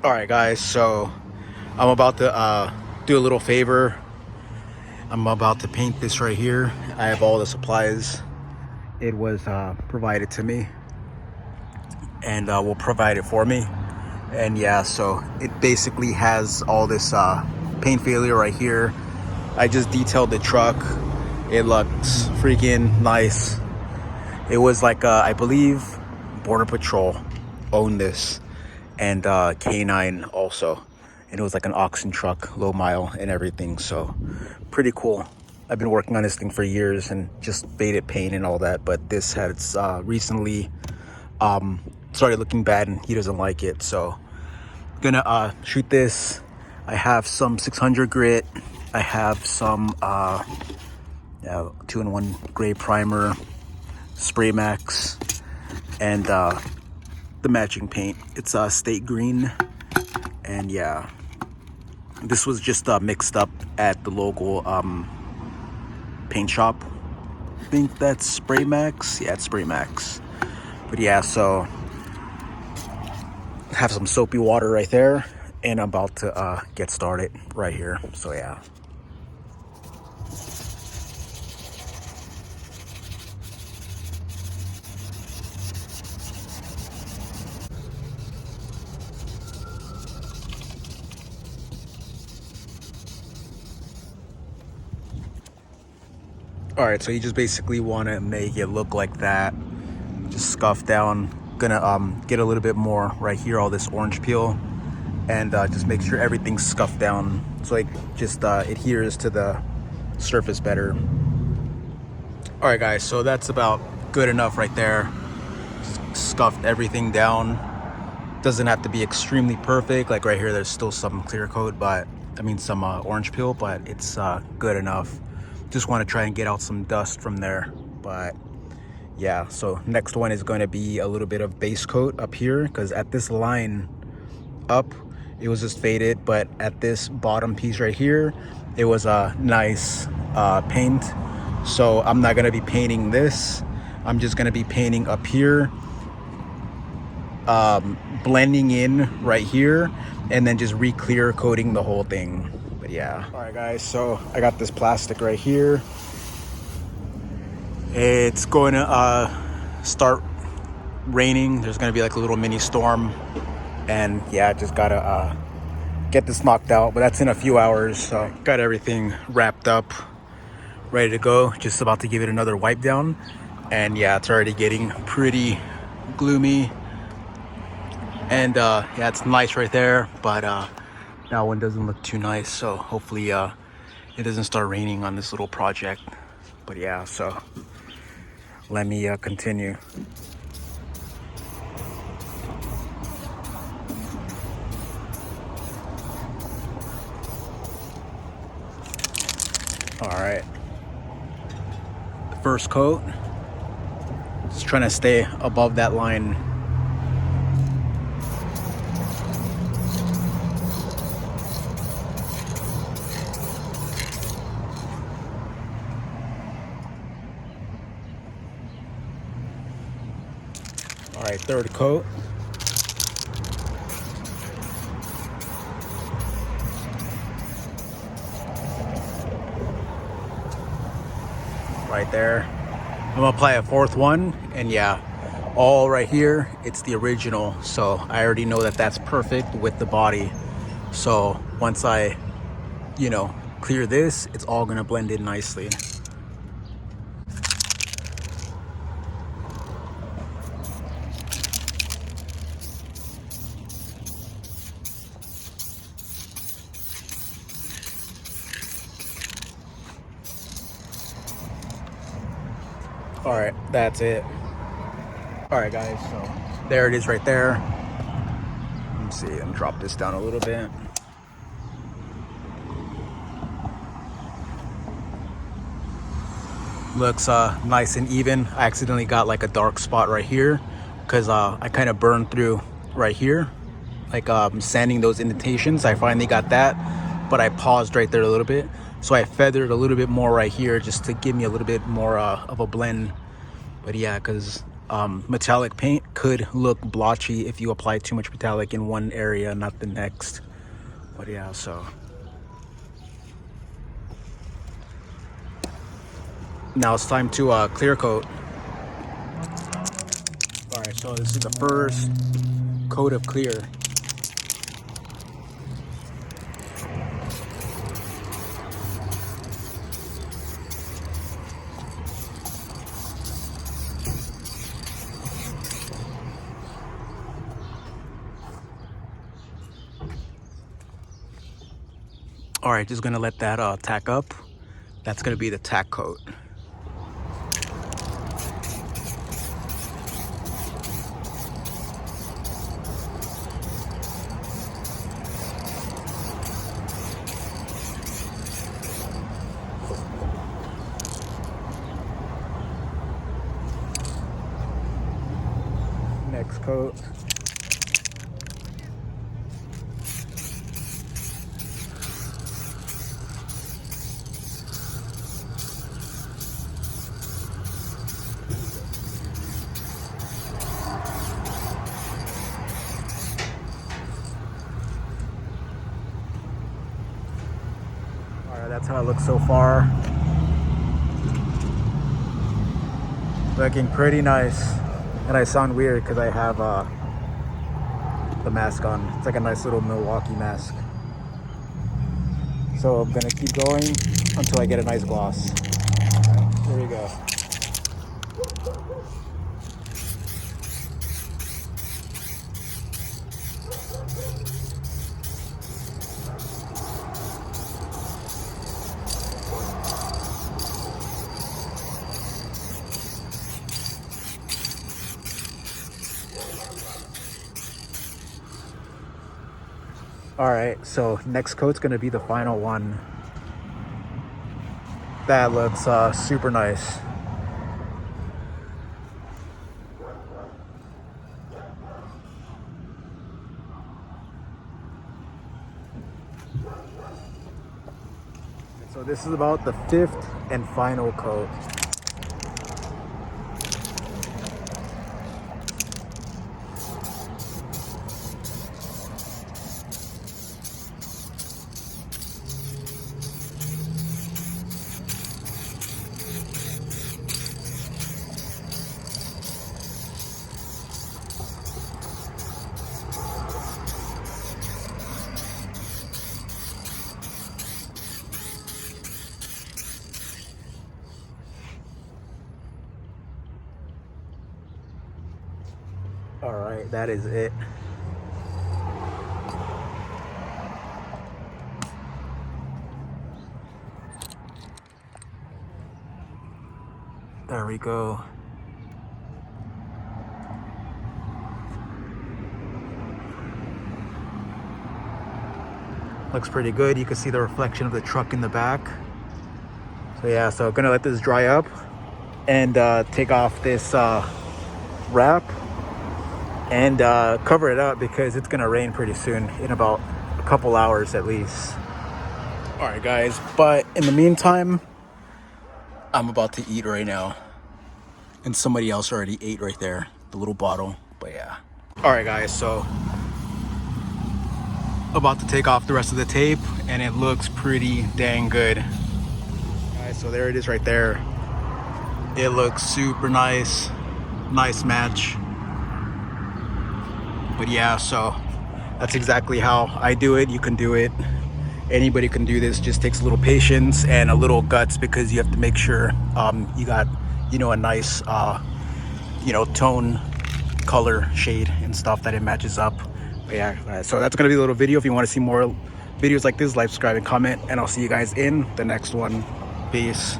All right, guys, so I'm about to do a little favor. I'm about to paint this right here. I have all the supplies. It was provided to me and will provide it for me. And yeah, so it basically has all this paint failure right here. I just detailed the truck. It looks freaking nice. It was like, I believe Border Patrol owned this, and K9 also. And it was like an oxen truck, low mile and everything. So pretty cool. I've been working on this thing for years and just faded paint and all that. But this has recently started looking bad and he doesn't like it. So gonna shoot this. I have some 600 grit. I have some 2-in-1 gray primer, Spray Max, and the matching paint. It's State Green. And yeah, this was just mixed up at the local paint shop. I think that's Spray Max. Yeah, it's Spray Max. But yeah, so have some soapy water right there, and I'm about to get started right here. So yeah. All right, so you just basically want to make it look like that. Just scuff down. Gonna get a little bit more right here, all this orange peel, and just make sure everything's scuffed down so it just adheres to the surface better. All right, guys, so that's about good enough right there. Just scuffed everything down. Doesn't have to be extremely perfect. Like right here, there's still some clear coat, but I mean some orange peel, but it's good enough. Just want to try and get out some dust from there. But yeah, so next one is going to be a little bit of base coat up here, because at this line up it was just faded, but at this bottom piece right here it was a nice paint. So I'm not going to be painting this. I'm just going to be painting up here, blending in right here, and then just re-clear coating the whole thing. But yeah. All right, guys, so I got this plastic right here. It's going to start raining. There's going to be like a little mini storm, and yeah, I just gotta get this knocked out, but that's in a few hours. So got everything wrapped up, ready to go. Just about to give it another wipe down, and yeah, it's already getting pretty gloomy. And yeah, it's nice right there, but that one doesn't look too nice. So hopefully it doesn't start raining on this little project. But yeah, so let me continue. All right, the first coat, just trying to stay above that line. All right, third coat. Right there. I'm gonna apply a fourth one, and yeah, all right here, it's the original. So I already know that that's perfect with the body. So once I, clear this, it's all gonna blend in nicely. All right, that's it. All right, guys, so there it is right there. Let me see, let me drop this down a little bit. Looks nice and even. I accidentally got like a dark spot right here because I kind of burned through right here, like sanding those indentations. I finally got that, but I paused right there a little bit. So I feathered a little bit more right here just to give me a little bit more of a blend. But yeah, because metallic paint could look blotchy if you apply too much metallic in one area, not the next. But yeah, so now it's time to clear coat. All right, so this is the first coat of clear. All right, just gonna let that tack up. That's gonna be the tack coat. Next coat. That's how it looks so far. Looking pretty nice. And I sound weird because I have the mask on. It's like a nice little Milwaukee mask. So I'm gonna keep going until I get a nice gloss. Here we go. All right, so next coat's gonna be the final one. That looks super nice. So this is about the fifth and final coat. All right, that is it. There we go. Looks pretty good. You can see the reflection of the truck in the back. So yeah, so I'm gonna let this dry up and take off this wrap and cover it up because it's gonna rain pretty soon, in about a couple hours at least. All right guys, but in the meantime, I'm about to eat right now. And somebody else already ate right there, the little bottle, but yeah. All right guys, so about to take off the rest of the tape and it looks pretty dang good. Guys, so there it is right there. It looks super nice, nice match. But yeah, so that's exactly how I do it. You can do it. Anybody can do this. Just takes a little patience and a little guts because you have to make sure you got, you know, a nice, you know, tone, color, shade and stuff that it matches up. But yeah, so that's gonna be a little video. If you want to see more videos like this, like, subscribe, and comment, and I'll see you guys in the next one. Peace.